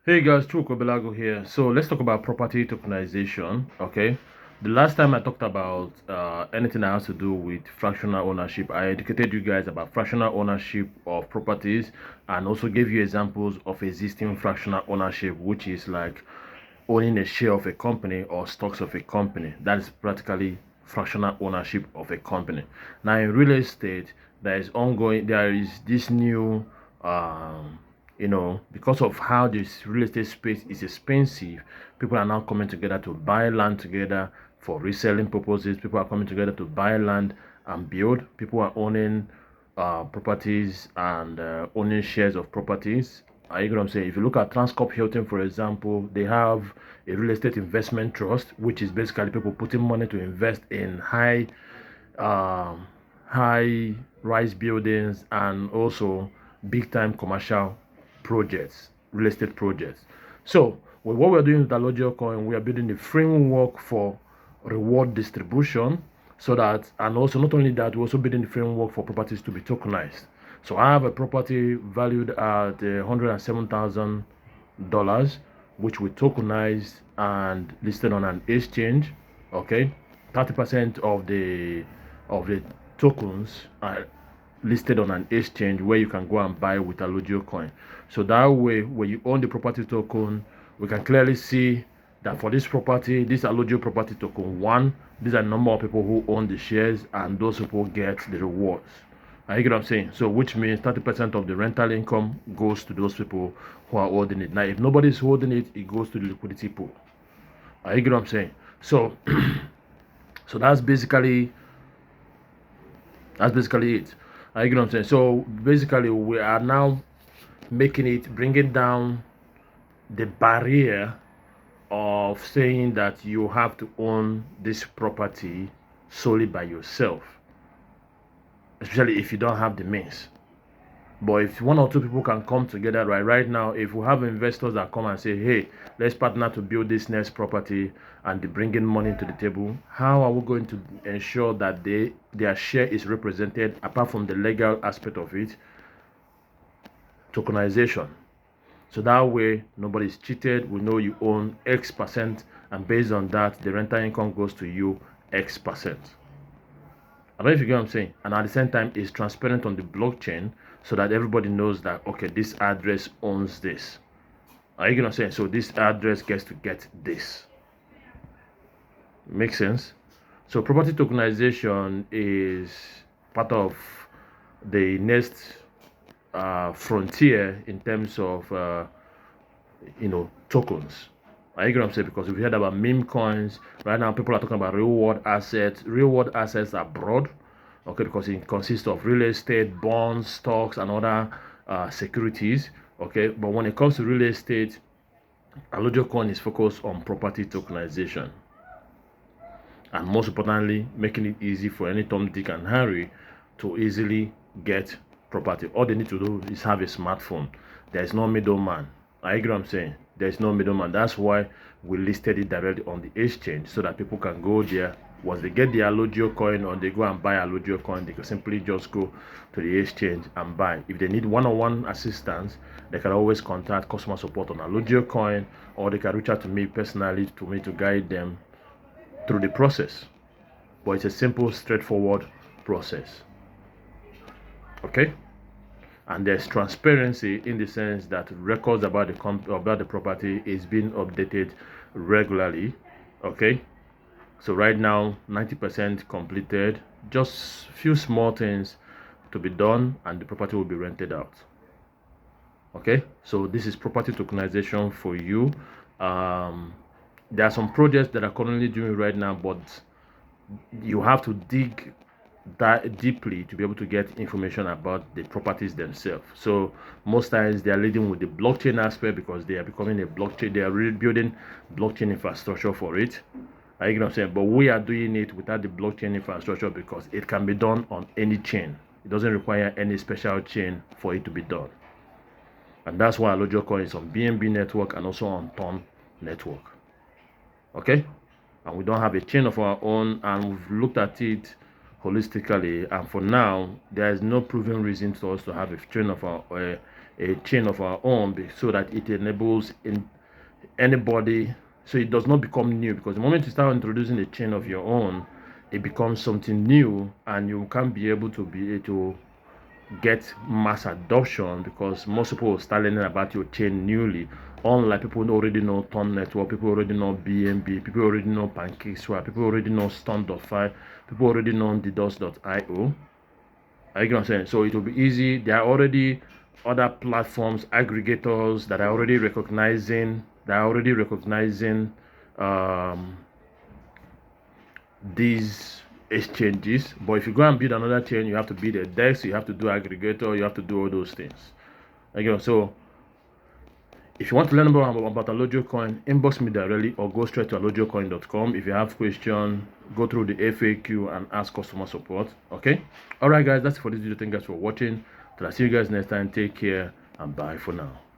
Hey guys, True Kobelago here. So let's talk about property tokenization. Okay, the last time I talked about anything that has to do with fractional ownership, I educated you guys about fractional ownership of properties and also gave you examples of existing fractional ownership, which is like owning a share of a company or stocks of a company. That is practically fractional ownership of a company. Now in real estate, there is this new because of how this real estate space is expensive, people are now coming together to buy land together for reselling purposes. People are coming together to buy land and build. People are owning properties and owning shares of properties. You know what I'm saying? If you look at Transcorp Hilton, for example, they have a real estate investment trust, which is basically people putting money to invest in um, high rise buildings and also big time commercial projects, real estate projects. So with what we're doing with Alogio Coin, we are building a framework for reward distribution so that, and also not only that, we're also building the framework for properties to be tokenized. So I have a property valued at $107,000, which we tokenized and listed on an exchange. Okay, 30% of the tokens are listed on an exchange where you can go and buy with Alogio coin. So that way, when you own the property token, we can clearly see that for this property, this Alogio property token one, these are the number of people who own the shares, and those people get the rewards. You get what I'm saying? So, which means 30% of the rental income goes to those people who are holding it. Now, if nobody's holding it, it goes to the liquidity pool. You get what I'm saying? So, so that's basically it. You get what I'm saying? So basically, we are now bringing down the barrier of saying that you have to own this property solely by yourself, especially if you don't have the means. But if one or two people can come together, right now, if we have investors that come and say, hey, let's partner to build this next property and they bring in money to the table, how are we going to ensure that their share is represented apart from the legal aspect of it? Tokenization. So that way, nobody's cheated. We know you own X percent, and based on that, the rental income goes to you X percent. I don't know if you get what I'm saying. And at the same time, it's transparent on the blockchain so that everybody knows that, okay, this address owns this. Are you get what I'm saying? So this address gets to get this. Makes sense? So property tokenization is part of the next frontier in terms of tokens. I get what I'm saying? Because we've heard about meme coins. Right now, people are talking about real world assets. Real world assets are broad, okay, because it consists of real estate, bonds, stocks, and other securities, okay. But when it comes to real estate, Alogio Coin is focused on property tokenization. And most importantly, making it easy for any Tom, Dick, and Harry to easily get property. All they need to do is have a smartphone. There is no middleman. I agree what I'm saying. There is no middleman. That's why we listed it directly on the exchange so that people can go there. Once they get the Alogio coin or they go and buy Alogio coin, they can simply just go to the exchange and buy. If they need one-on-one assistance, they can always contact customer support on Alogio coin, or they can reach out to me personally to guide them through the process. But it's a simple, straightforward process. Okay? And there's transparency in the sense that records about the property is being updated regularly. Okay? So right now, 90% completed. Just few small things to be done and the property will be rented out. Okay? So this is property tokenization for you. There are some projects that are currently doing right now, but you have to dig that deeply to be able to get information about the properties themselves. So most times they are leading with the blockchain aspect because they are becoming a blockchain. They are really building blockchain infrastructure for it. You know what I'm saying? But we are doing it without the blockchain infrastructure because it can be done on any chain. It doesn't require any special chain for it to be done. And that's why Alogio Coin is on BNB network and also on Ton network. Okay? And we don't have a chain of our own, and we've looked at it holistically, and for now there is no proven reason to us to have a chain of our a chain of our own, so that it enables in anybody, so it does not become new, because the moment you start introducing a chain of your own, it becomes something new, and you can't be able to get mass adoption, because most people will start learning about your chain newly. Unlike people who already know Tom Network, people already know BNB, people already know PancakeSwap, people already know Stone.fi, people already know DDoS.io. Are you get what I'm saying? So it will be easy. There are already other platforms, aggregators that are already recognizing um, these exchanges. But if you go and build another chain, you have to build a DEX, you have to do aggregator, you have to do all those things. Again, so if you want to learn more about Alogio Coin, inbox me directly or go straight to alogiocoin.com. If you have questions, go through the FAQ and ask customer support. Okay? Alright guys, that's it for this video. Thank you guys for watching. Till I see you guys next time. Take care and bye for now.